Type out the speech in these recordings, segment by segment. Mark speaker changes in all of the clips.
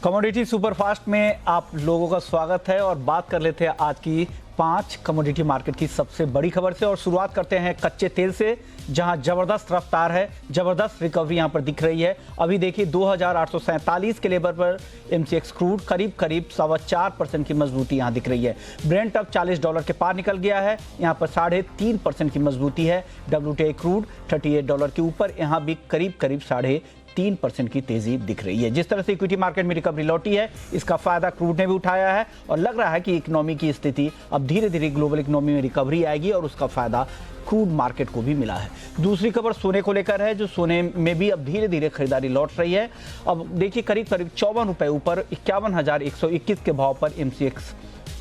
Speaker 1: Commodity superfast में आप लोगों का स्वागत है और बात कर लेते हैं आज की 5 कमोडिटी मार्केट की सबसे बड़ी खबर से। और शुरुआत करते हैं कच्चे तेल से, जहां जबरदस्त रफ्तार है, जबरदस्त रिकवरी यहां पर दिख रही है। अभी देखिए 2847 के लेवल पर एमसीएक्स क्रूड करीब 4.25% की मजबूती यहां दिख रही है। ब्रेंट अब $40 के पार निकल गया है, यहां पर 3.5% की मजबूती है। WTI क्रूड $38 के ऊपर, यहां भी करीब 3% की तेजी दिख रही है। जिस तरह से इक्विटी मार्केट में रिकवरी लौटी है, इसका फायदा क्रूड ने भी उठाया है और लग रहा है कि इकोनॉमी की स्थिति अब धीरे धीरे ग्लोबल इकोनॉमी में रिकवरी आएगी और उसका फायदा क्रूड मार्केट को भी मिला है। दूसरी खबर सोने को लेकर है, जो सोने में भी अब धीरे धीरे खरीदारी लौट रही है। अब देखिए करीब 54 रुपए ऊपर $51,121 के भाव पर एमसीएक्स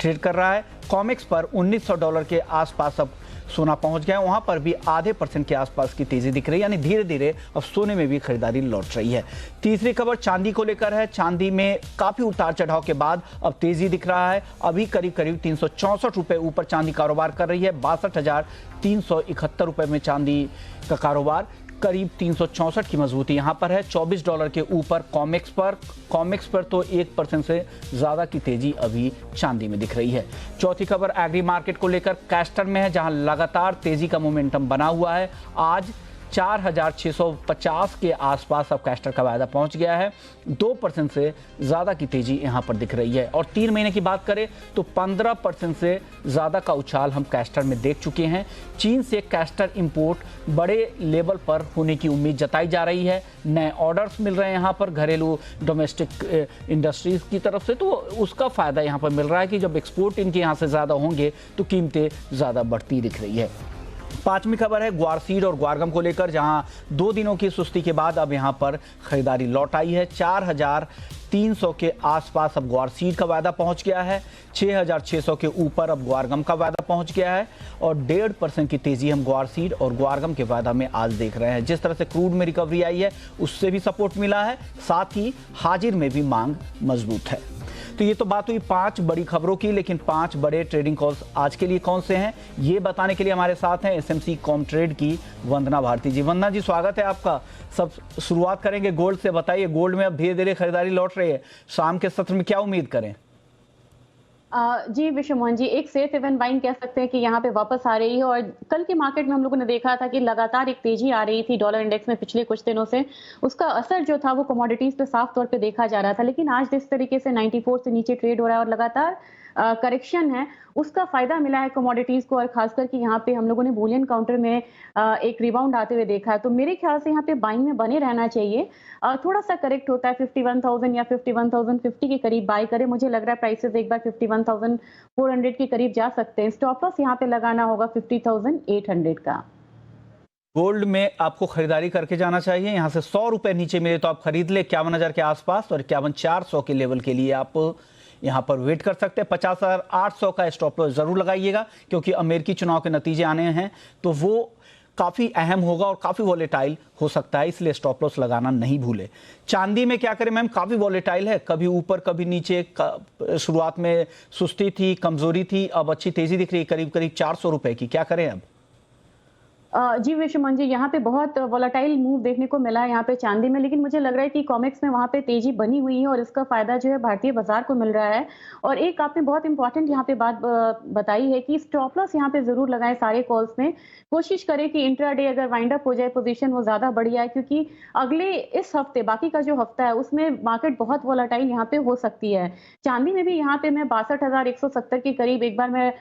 Speaker 1: ट्रेड कर रहा है। कॉमेक्स पर $1900 के आसपास अब सोना पहुंच गया है, वहां पर भी आधे % के आसपास की तेजी दिख रही है, यानी धीरे धीरे अब सोने में भी खरीदारी लौट रही है। तीसरी खबर चांदी को लेकर है। चांदी में काफी उतार चढ़ाव के बाद अब तेजी दिख रहा है। अभी करीब 364 रुपए ऊपर चांदी कारोबार कर रही है। 62,371 रुपए में चांदी का कारोबार, करीब 364 की मजबूती यहां पर है। $24 के ऊपर कॉमेक्स पर तो 1% से ज्यादा की तेजी अभी चांदी में दिख रही है। चौथी खबर एग्री मार्केट को लेकर कैस्टर में है, जहां लगातार तेजी का मोमेंटम बना हुआ है। आज 4,650 के आसपास अब कैस्टर का वायदा पहुंच गया है। 2% से ज़्यादा की तेज़ी यहां पर दिख रही है। और 3 महीने की बात करें तो 15% से ज़्यादा का उछाल हम कैस्टर में देख चुके हैं। चीन से कैस्टर इंपोर्ट बड़े लेवल पर होने की उम्मीद जताई जा रही है। नए ऑर्डर्स मिल रहे हैं यहाँ पर घरेलू डोमेस्टिक इंडस्ट्रीज़ की तरफ से, तो उसका फ़ायदा यहाँ पर मिल रहा है कि जब एक्सपोर्ट इनके यहाँ से ज़्यादा होंगे तो कीमतें ज़्यादा बढ़ती दिख रही है। पांचवी खबर है ग्वारसीड और ग्वारगम को लेकर, जहां 2 दिनों की सुस्ती के बाद अब यहां पर खरीदारी लौट आई है। 4,300 के आसपास अब ग्वारसीड का वायदा पहुंच गया है। 6,600 के ऊपर अब ग्वारगम का वायदा पहुंच गया है और 1.5% की तेजी हम ग्वारसीड और ग्वारगम के वायदा में आज देख रहे हैं। जिस तरह से क्रूड में रिकवरी आई है, उससे भी सपोर्ट मिला है, साथ ही हाजिर में भी मांग मजबूत है। तो ये तो बात हुई 5 बड़ी खबरों की, लेकिन 5 बड़े ट्रेडिंग कॉल्स आज के लिए कौन से हैं, ये बताने के लिए हमारे साथ हैं एसएमसी कॉमट्रेड की वंदना भारती जी। वंदना जी, स्वागत है आपका। सब शुरुआत करेंगे गोल्ड से। बताइए, गोल्ड में अब धीरे धीरे खरीदारी लौट रही है, शाम के सत्र में क्या उम्मीद करें?
Speaker 2: जी विश्व मोहन जी, एक सेफ हेवन बाइंग कह सकते हैं कि यहाँ पे वापस आ रही है। और कल के मार्केट में हम लोगों ने देखा था कि लगातार एक तेजी आ रही थी डॉलर इंडेक्स में पिछले कुछ दिनों से। उसका असर जो था वो कमोडिटीज पे साफ तौर पे देखा जा रहा था, लेकिन आज जिस तरीके से 94 से नीचे ट्रेड हो रहा है और लगातार करेक्शन है, उसका फायदा मिला है कमोडिटीज को। और खासकर कि यहाँ पे हम लोगों ने बुलियन काउंटर में एक रिबाउंड आते हुए देखा है, तो मेरे ख्याल से यहाँ पे बाइंग में बने रहना चाहिए। थोड़ा सा करेक्ट होता है 51,000 या 51,050 के करीब बाय करें। मुझे लग रहा है प्राइसेस एक बार 51,400 के करीब जा सकते हैं। स्टॉप लॉस यहाँ पे लगाना होगा 50,800 का।
Speaker 1: गोल्ड में आपको खरीदारी करके जाना चाहिए। यहाँ से 100 रुपए नीचे मिले तो आप खरीद ले 51,000 के आसपास, और 51,400 के लेवल के लिए आप यहाँ पर वेट कर सकते हैं। 50,800 का स्टॉप लॉस जरूर लगाइएगा, क्योंकि अमेरिकी चुनाव के नतीजे आने हैं तो वो काफ़ी अहम होगा और काफ़ी वॉलेटाइल हो सकता है, इसलिए स्टॉप लॉस लगाना नहीं भूले। चांदी में क्या करें मैम? काफ़ी वॉलेटाइल है, कभी ऊपर कभी नीचे। शुरुआत में सुस्ती थी, कमजोरी थी, अब अच्छी तेजी दिख रही है, करीब 400 रुपए की। क्या करें अब?
Speaker 2: जी विश्व मोहन जी, यहाँ पे बहुत वोलेटाइल मूव देखने को मिला है यहाँ पे चांदी में, लेकिन मुझे लग रहा है कि कॉमेक्स में वहाँ पे तेजी बनी हुई है और इसका फायदा जो है भारतीय बाजार को मिल रहा है। और एक आपने बहुत इंपॉर्टेंट यहाँ पे बात बताई है कि स्टॉप लॉस यहाँ पे जरूर लगाएं सारे कॉल्स में। कोशिश करें कि इंट्राडे अगर वाइंड अप हो जाए पोजीशन, वो ज्यादा बढ़िया है, क्योंकि अगले इस हफ्ते बाकी का जो हफ्ता है उसमें मार्केट बहुत वोलेटाइल यहाँ पे हो सकती है। चांदी में भी यहाँ पे मैं 62,170 के करीब एक बार मैं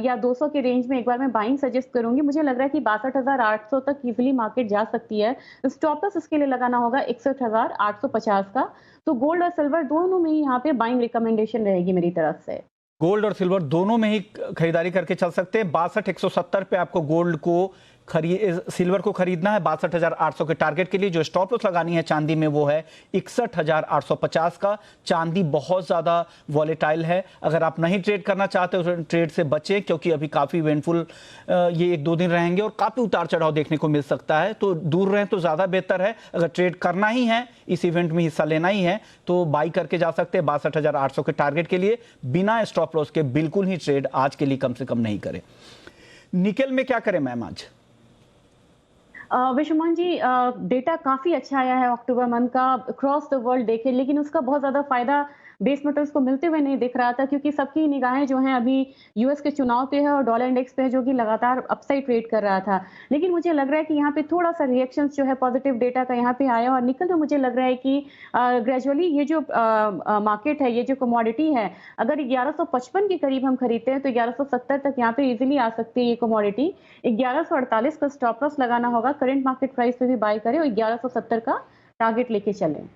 Speaker 2: या 200 के रेंज में एक बार मैं बाइंग सजेस्ट करूंगी। मुझे लग रहा है कि 62,800 तक इजीली मार्केट जा सकती है। स्टॉप लॉस इसके लिए लगाना होगा 61,850 का। तो गोल्ड और सिल्वर दोनों में ही यहाँ पे बाइंग रिकमेंडेशन रहेगी मेरी तरफ से।
Speaker 1: गोल्ड और सिल्वर दोनों में ही खरीदारी करके चल सकते हैं। 62,170 पे आपको गोल्ड को सिल्वर को खरीदना है 62,800 के टारगेट के लिए। जो स्टॉप लॉस लगानी है चांदी में वो है 61,850 का। चांदी बहुत ज़्यादा वॉलेटाइल है, अगर आप नहीं ट्रेड करना चाहते हो तो ट्रेड से बचें, क्योंकि अभी काफ़ी इवेंटफुल ये 1-2 दिन रहेंगे और काफ़ी उतार चढ़ाव देखने को मिल सकता है, तो दूर रहें तो ज़्यादा बेहतर है। अगर ट्रेड करना ही है, इस इवेंट में हिस्सा लेना ही है, तो बाई करके जा सकते हैं 62,800 के टारगेट के लिए। बिना स्टॉप लॉस के बिल्कुल ही ट्रेड आज के लिए कम से कम नहीं करें। निकेल में क्या करें मैम आज?
Speaker 2: विश्वमान जी, डेटा काफ़ी अच्छा आया है अक्टूबर मंथ का अक्रॉस द वर्ल्ड देखें, लेकिन उसका बहुत ज़्यादा फ़ायदा बेस मेटल्स को मिलते हुए नहीं दिख रहा था, क्योंकि सबकी निगाहें जो हैं अभी यूएस के चुनाव पे है और डॉलर इंडेक्स पे है, जो कि लगातार अपसाइड ट्रेड कर रहा था। लेकिन मुझे लग रहा है कि यहाँ पे थोड़ा-सा रिएक्शंस जो है पॉजिटिव डेटा का यहाँ पे आया, और निकल में मुझे लग रहा है कि ग्रेजुअली ये जो मार्केट है, ये जो कमोडिटी है, अगर 1155 के करीब हम खरीदते हैं तो 1170 तक यहाँ पे इज़िली आ सकती है ये कमोडिटी। 1148 का स्टॉप लॉस लगाना होगा, करंट मार्केट प्राइस पे भी बाय करें और 1170 का टारगेट लेके चलें।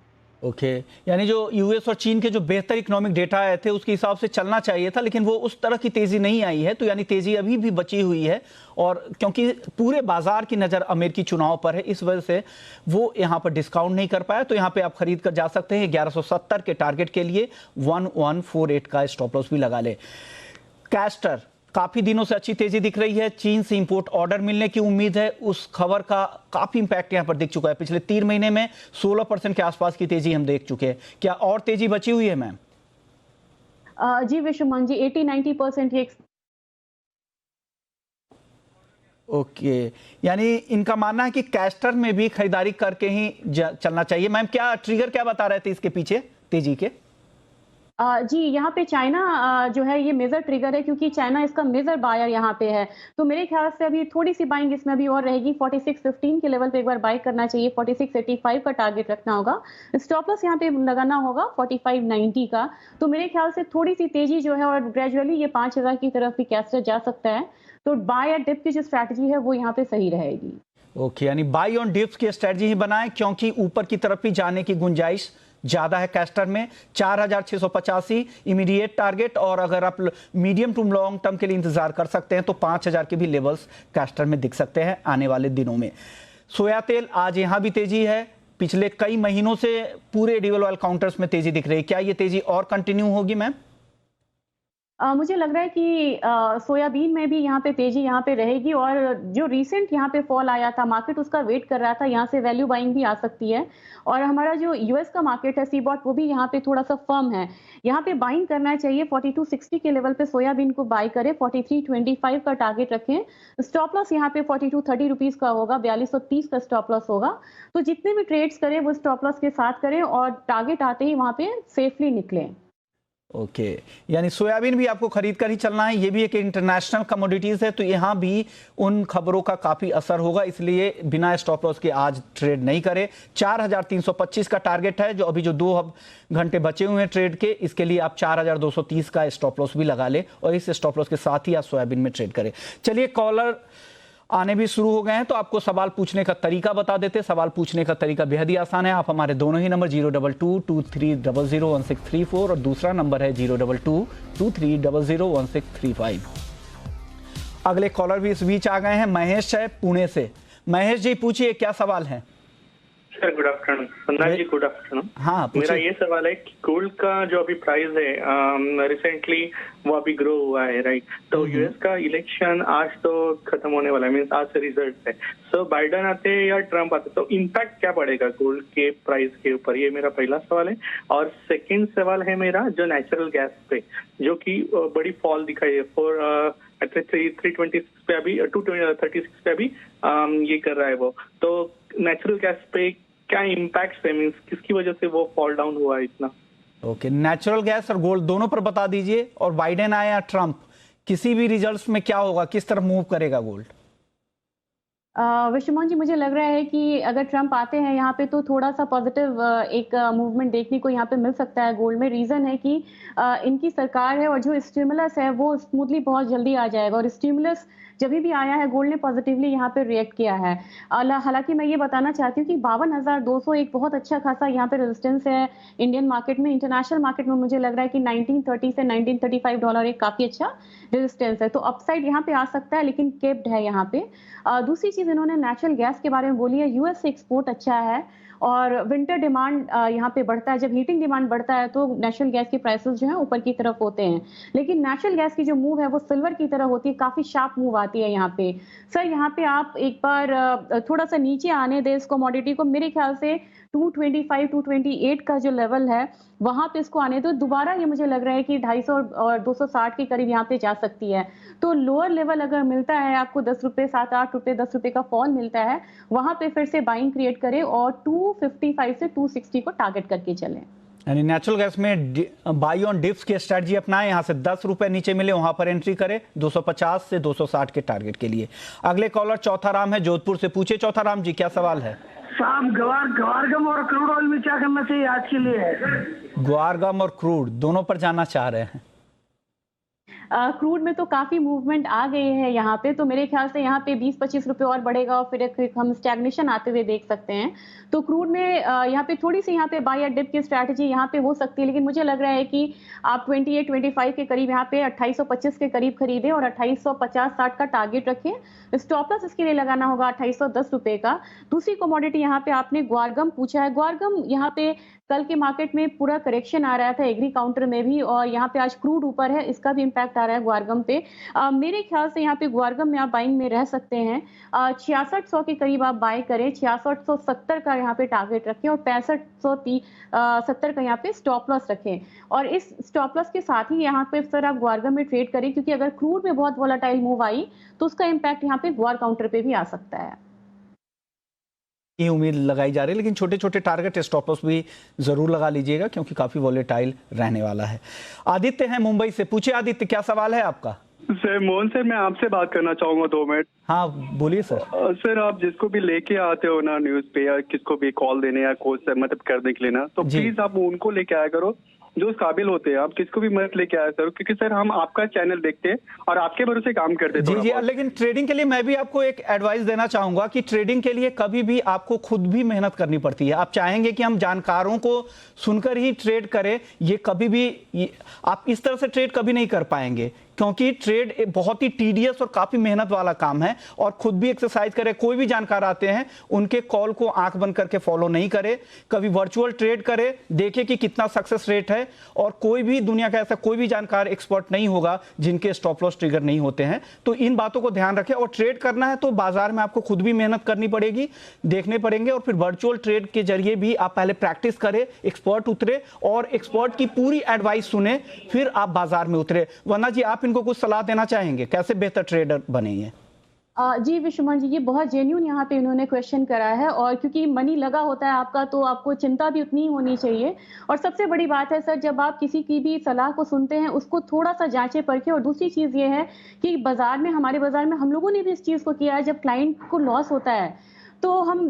Speaker 1: ओके, यानी जो यूएस और चीन के जो बेहतर इकोनॉमिक डेटा आए थे उसके हिसाब से चलना चाहिए था, लेकिन वो उस तरह की तेजी नहीं आई है, तो यानी तेजी अभी भी बची हुई है। और क्योंकि पूरे बाजार की नजर अमेरिकी चुनाव पर है, इस वजह से वो यहाँ पर डिस्काउंट नहीं कर पाया। तो यहाँ पे आप खरीद कर जा सकते हैं 1170 के टारगेट के लिए। 1148 का स्टॉप लॉस भी लगा ले। कैस्टर काफी दिनों से अच्छी तेजी दिख रही है, चीन से इंपोर्ट ऑर्डर मिलने की उम्मीद है, उस खबर का काफी इंपैक्ट यहां पर दिख चुका है। पिछले 3 महीने में 16% के आसपास की तेजी हम देख चुके हैं। क्या और तेजी बची हुई है मैम?
Speaker 2: जी विश्वमान जी, 80-90% ये
Speaker 1: ओके, यानी इनका मानना है कि कैस्टर में भी खरीदारी करके ही चलना चाहिए। मैम, क्या ट्रिगर क्या बता रहे थे इसके पीछे तेजी के?
Speaker 2: जी, यहाँ पे चाइना जो है ये मेजर ट्रिगर है, क्योंकि चाइना इसका मेजर बायर यहाँ पे है। तो मेरे ख्याल से अभी थोड़ी-सी बाइंग इसमें अभी और रहेगी। 4615 के लेवल पे एक बार बाय करना चाहिए, 4685 का टारगेट रखना होगा। स्टॉप लॉस यहाँ पे लगाना होगा 4590 का। तो मेरे ख्याल से थोड़ी-सी तेज़ी जो है, और ग्रेजुअली ये 5000 की तरफ भी कैस्टर जा सकता है। तो बाय या डिप की जो स्ट्रैटेजी है वो यहाँ पे सही रहेगी।
Speaker 1: ओके, यानी बाई ऑन डिप्स की स्ट्रेटजी ही बनाएं, क्योंकि ऊपर की तरफ भी जाने की गुंजाइश ज्यादा है कैस्टर में। 4685 इमीडिएट टारगेट, और अगर आप मीडियम टू लॉन्ग टर्म के लिए इंतजार कर सकते हैं तो 5000 के भी लेवल्स कैस्टर में दिख सकते हैं आने वाले दिनों में। सोया तेल आज यहां भी तेजी है, पिछले कई महीनों से पूरे एडिबल ऑयल काउंटर्स में तेजी दिख रही है। क्या ये तेजी और कंटिन्यू होगी मैम?
Speaker 2: मुझे लग रहा है कि सोयाबीन में भी यहाँ पे तेजी यहाँ पे रहेगी, और जो रीसेंट यहाँ पे फॉल आया था, मार्केट उसका वेट कर रहा था, यहाँ से वैल्यू बाइंग भी आ सकती है। और हमारा जो यूएस का मार्केट है सीबॉट, वो भी यहाँ पे थोड़ा सा फर्म है, यहाँ पे बाइंग करना चाहिए। 4260 के लेवल पे सोयाबीन को बाय करें, 4325 का टारगेट रखें। स्टॉप लॉस यहाँ पे 4230 रुपीज का होगा, 4230 का स्टॉप लॉस होगा। तो जितने भी ट्रेड्स करें वो स्टॉप लॉस के साथ करें, और टारगेट आते ही वहाँ पे सेफली निकलें।
Speaker 1: ओके, यानी सोयाबीन भी आपको खरीद कर ही चलना है। ये भी एक इंटरनेशनल कमोडिटीज है, तो यहाँ भी उन खबरों का काफी असर होगा, इसलिए बिना स्टॉप लॉस के आज ट्रेड नहीं करें। 4325 का टारगेट है, जो अभी जो 2 घंटे बचे हुए हैं ट्रेड के, इसके लिए आप 4230 का स्टॉप लॉस भी लगा ले, और इस स्टॉप लॉस के साथ ही आप सोयाबीन में ट्रेड करें। चलिए, कॉलर आने भी शुरू हो गए हैं, तो आपको सवाल पूछने का तरीका बता देते। सवाल पूछने का तरीका बेहद ही आसान है। आप हमारे दोनों ही नंबर 02223001634 और दूसरा नंबर है 02223001635। अगले कॉलर भी इस बीच आ गए हैं। महेश है पुणे से। महेश जी, पूछिए, क्या सवाल है?
Speaker 3: Sir good afternoon. Sandeep ji good afternoon.
Speaker 1: हाँ,
Speaker 3: मेरा ये सवाल है कि गोल्ड का जो अभी प्राइस है रिसेंटली वो अभी ग्रो हुआ है, राइट? तो यूएस का इलेक्शन आज तो खत्म होने वाला है, मीन्स आज से रिजल्ट है। सो बाइडन आते या ट्रम्प आते तो इम्पैक्ट क्या पड़ेगा गोल्ड के प्राइस के ऊपर? ये मेरा पहला सवाल है। और सेकेंड सवाल है मेरा जो नेचुरल गैस पे, जो कि बड़ी फॉल दिखाई है फॉर 326 पे अभी 236 पे अभी ये कर रहा है वो। तो नेचुरल गैस पे क्या इम्पैक्ट है, मीन्स किसकी वजह से वो फॉल डाउन हुआ है इतना?
Speaker 1: ओके, नेचुरल गैस और गोल्ड दोनों पर बता दीजिए। और बाइडेन आए या ट्रंप, किसी भी रिजल्ट्स में क्या होगा, किस तरफ मूव करेगा गोल्ड?
Speaker 2: विश्वमोहन जी, मुझे लग रहा है कि अगर ट्रंप आते हैं यहाँ पे तो थोड़ा सा पॉजिटिव एक मूवमेंट देखने को यहाँ पे मिल सकता है गोल्ड में। रीजन है कि इनकी सरकार है, और जो स्टिमुलस है वो स्मूथली बहुत जल्दी आ जाएगा, और स्टिमुलस जब भी आया है गोल्ड ने पॉजिटिवली यहाँ पे रिएक्ट किया है। हालांकि मैं ये बताना चाहती हूँ कि 52,200 एक बहुत अच्छा खासा यहाँ पे रेजिस्टेंस है इंडियन मार्केट में। इंटरनेशनल मार्केट में मुझे लग रहा है कि 1930 से $1935 एक काफी अच्छा रेजिस्टेंस है। तो अपसाइड यहाँ पे आ सकता है, लेकिन केप्ड है यहाँ पे। दूसरी चीज इन्होंने नेचुरल गैस के बारे में बोली है। यूएस से एक्सपोर्ट अच्छा है, और विंटर डिमांड यहाँ पे बढ़ता है। जब हीटिंग डिमांड बढ़ता है तो नेचुरल गैस के प्राइसेस जो है ऊपर की तरफ होते हैं। लेकिन नेचुरल गैस की जो मूव है वो सिल्वर की तरह होती है, काफी शार्प मूव आती है यहाँ पे। सर, यहाँ पे आप एक बार थोड़ा सा नीचे आने दें इस कमोडिटी को। मेरे ख्याल से 225 228 का जो लेवल है वहां पे इसको आने दो। दोबारा ये मुझे लग रहा है कि 250 और 260 के करीब यहाँ पे जा सकती है। तो लोअर लेवल अगर मिलता है आपको 10 रुपए, 7-8 रुपए, 10 रुपए का फॉल मिलता है, वहां पे फिर से बाइंग क्रिएट करें और 255 से 260 को टारगेट करके चलें।
Speaker 1: यानी नेचुरल गैस में बाई ऑन डिप्स की स्ट्रेटजी अपनाएं, यहां से 10 रुपए नीचे मिले वहां पर एंट्री करें 250 से 260 के टारगेट के लिए। अगले कॉलर चौथा राम है जोधपुर से, पूछे चौथा राम जी क्या सवाल है?
Speaker 4: साहब ग्वारगम और क्रूड ऑयल में क्या करना चाहिए आज के लिए?
Speaker 1: ग्वारगम और क्रूड दोनों पर जाना चाह रहे हैं।
Speaker 2: क्रूड में तो काफी मूवमेंट आ गई है यहाँ पे, तो मेरे ख्याल से यहाँ पे 20-25 रुपए और बढ़ेगा और फिर एक हम स्टैग्नेशन आते हुए देख सकते हैं। तो क्रूड में यहाँ पे थोड़ी सी यहाँ पे बाय या डिप की स्ट्रैटेजी यहाँ पे हो सकती है, लेकिन मुझे लग रहा है कि आप 28-25 के करीब यहाँ पे 2825 के करीब खरीदें और 2850-60 का टारगेट रखें। स्टॉप लॉस इसके लिए लगाना होगा 2810 रुपए का। दूसरी कमोडिटी यहाँ पे आपने ग्वारगम पूछा है। ग्वारगम यहाँ पे कल के मार्केट में पूरा करेक्शन आ रहा था एग्री काउंटर में भी, और यहाँ पे आज क्रूड ऊपर है, इसका भी इम्पैक्ट आ रहा है ग्वारगम पे। मेरे ख्याल से यहाँ पे ग्वारगम में आप बाइंग में रह सकते हैं। 6600 के करीब आप बाय करें, 6670 का यहाँ पे टारगेट रखें और 6570 का यहाँ पे स्टॉप लॉस रखें। और इस स्टॉप लॉस के साथ ही यहाँ पे सर आप ग्वारगम में ट्रेड करें, क्योंकि अगर क्रूड में बहुत वोलेटाइल मूव आई तो उसका इम्पैक्ट यहाँ पे ग्वार काउंटर पे भी आ सकता है।
Speaker 1: ये उम्मीद लगाई जा रही है, लेकिन छोटे छोटे टारगेट स्टॉप लॉस भी जरूर लगा लीजिएगा क्योंकि काफी वोलेटाइल रहने वाला है। आदित्य हैं मुंबई से, पूछे आदित्य क्या सवाल है आपका?
Speaker 5: सर मोहन सर, मैं आपसे बात करना चाहूंगा 2 मिनट।
Speaker 1: हाँ बोलिए सर।
Speaker 5: सर आप जिसको भी लेके आते हो ना न्यूज पे या किसको भी कॉल देने या कोच से मतलब करने के लिए ना, तो प्लीज आप उनको लेके आया करो जो काबिल होते हैं। आप किसको भी मत लेके आया सर, क्योंकि सर हम आपका चैनल देखते हैं और आपके भरोसे काम करते हैं।
Speaker 1: जी, लेकिन ट्रेडिंग के लिए मैं भी आपको एक एडवाइस देना चाहूंगा कि ट्रेडिंग के लिए कभी भी आपको खुद भी मेहनत करनी पड़ती है। आप चाहेंगे कि हम जानकारों को सुनकर ही ट्रेड करें, ये कभी भी आप इस तरह से ट्रेड कभी नहीं कर पाएंगे, क्योंकि ट्रेड बहुत ही टीडियस और काफी मेहनत वाला काम है। और खुद भी एक्सरसाइज करें, कोई भी जानकार आते हैं उनके कॉल को आंख बंद करके फॉलो नहीं करें, कभी वर्चुअल ट्रेड करें, देखें कि कितना सक्सेस रेट है। और कोई भी दुनिया का ऐसा कोई भी जानकार एक्सपर्ट नहीं होगा जिनके स्टॉप लॉस ट्रिगर नहीं होते हैं। तो इन बातों को ध्यान रखें। और ट्रेड करना है तो बाजार में आपको खुद भी मेहनत करनी पड़ेगी, देखने पड़ेंगे, और फिर वर्चुअल ट्रेड के जरिए भी आप पहले प्रैक्टिस करें, एक्सपर्ट उतरे और एक्सपर्ट की पूरी एडवाइस सुने, फिर आप बाजार में उतरे। वरना जी आप इनको कुछ सलाह देना चाहेंगे कैसे बेहतर ट्रेडर बनेंगे?
Speaker 2: जी विश्वमन जी, ये बहुत जेन्युइन यहाँ पे इन्होंने क्वेश्चन करा है, और क्योंकि मनी लगा होता है आपका तो आपको चिंता भी उतनी ही होनी चाहिए। और सबसे बड़ी बात है सर, जब आप किसी की भी सलाह को सुनते हैं उसको थोड़ा सा जांचे परखें। और दूसरी चीज ये है कि बाजार में, हमारे बाजार में हम लोगों ने भी इस चीज को किया है, जब क्लाइंट को लॉस होता है तो हम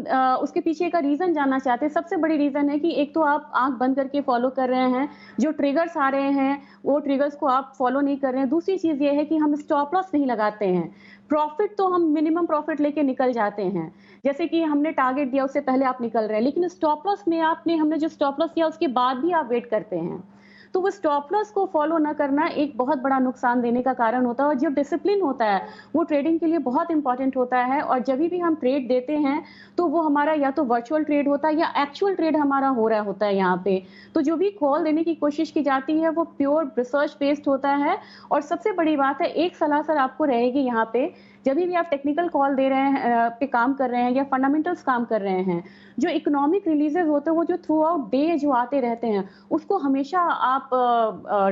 Speaker 2: उसके पीछे का रीजन जानना चाहते हैं। सबसे बड़ी रीजन है कि एक तो आप आंख बंद करके फॉलो कर रहे हैं, जो ट्रिगर्स आ रहे हैं वो ट्रिगर्स को आप फॉलो नहीं कर रहे हैं। दूसरी चीज ये है कि हम स्टॉप लॉस नहीं लगाते हैं। प्रॉफिट तो हम मिनिमम प्रॉफिट लेके निकल जाते हैं, जैसे कि हमने टारगेट दिया उससे पहले आप निकल रहे हैं, लेकिन स्टॉप लॉस में हमने जो स्टॉप लॉस किया उसके बाद भी आप वेट करते हैं। तो वो स्टॉप लॉस को फॉलो ना करना एक बहुत बड़ा नुकसान देने का कारण होता है। और जो डिसिप्लिन होता है वो ट्रेडिंग के लिए बहुत इंपॉर्टेंट होता है। और जब भी हम ट्रेड देते हैं तो वो हमारा या तो वर्चुअल ट्रेड होता है या एक्चुअल ट्रेड हमारा हो रहा होता है यहाँ पे। तो जो भी कॉल देने की कोशिश की जाती है वो प्योर रिसर्च बेस्ड होता है। और सबसे बड़ी बात है, एक सलाह सर आपको रहेगी यहाँ पे, जब भी आप टेक्निकल कॉल दे रहे हैं पे काम कर रहे हैं या फंडामेंटल्स काम कर रहे हैं, जो इकोनॉमिक रिलीजेस होते हैं वो जो थ्रू आउट डे जो आते रहते हैं उसको हमेशा आप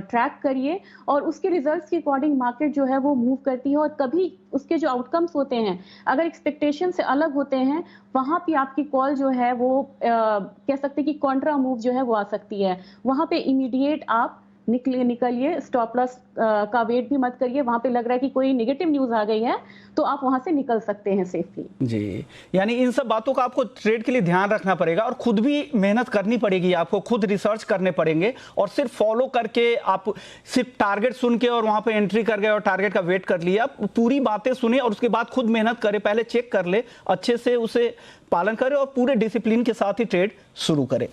Speaker 2: ट्रैक करिए, और उसके रिजल्ट्स के अकॉर्डिंग मार्केट जो है वो मूव करती है। और कभी उसके जो आउटकम्स होते हैं अगर एक्सपेक्टेशन से अलग होते हैं, वहां पे आपकी कॉल जो है वो कह सकते हैं कि कॉन्ट्रा मूव जो है वो आ सकती है। वहां पे इमीडिएट आप निकलिए, स्टॉप लॉस का वेट भी मत करिए। वहां पे लग रहा है कि कोई नेगेटिव न्यूज आ गई है तो आप वहां से निकल सकते हैं सेफली।
Speaker 1: जी, यानी इन सब बातों का आपको ट्रेड के लिए ध्यान रखना पड़ेगा और खुद भी मेहनत करनी पड़ेगी, आपको खुद रिसर्च करने पड़ेंगे। और सिर्फ फॉलो करके आप सिर्फ टारगेट सुन के और वहां पे एंट्री कर गए और टारगेट का वेट कर लिया, आप पूरी बातें सुने और उसके बाद खुद मेहनत करें, पहले चेक कर ले अच्छे से, उसे पालन करें और पूरे डिसिप्लिन के साथ ही ट्रेड शुरू करें।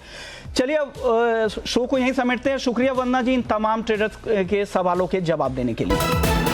Speaker 1: चलिए अब शो को यहीं समेटते हैं। शुक्रिया वंदना जी इन तमाम ट्रेडर्स के सवालों के जवाब देने के लिए।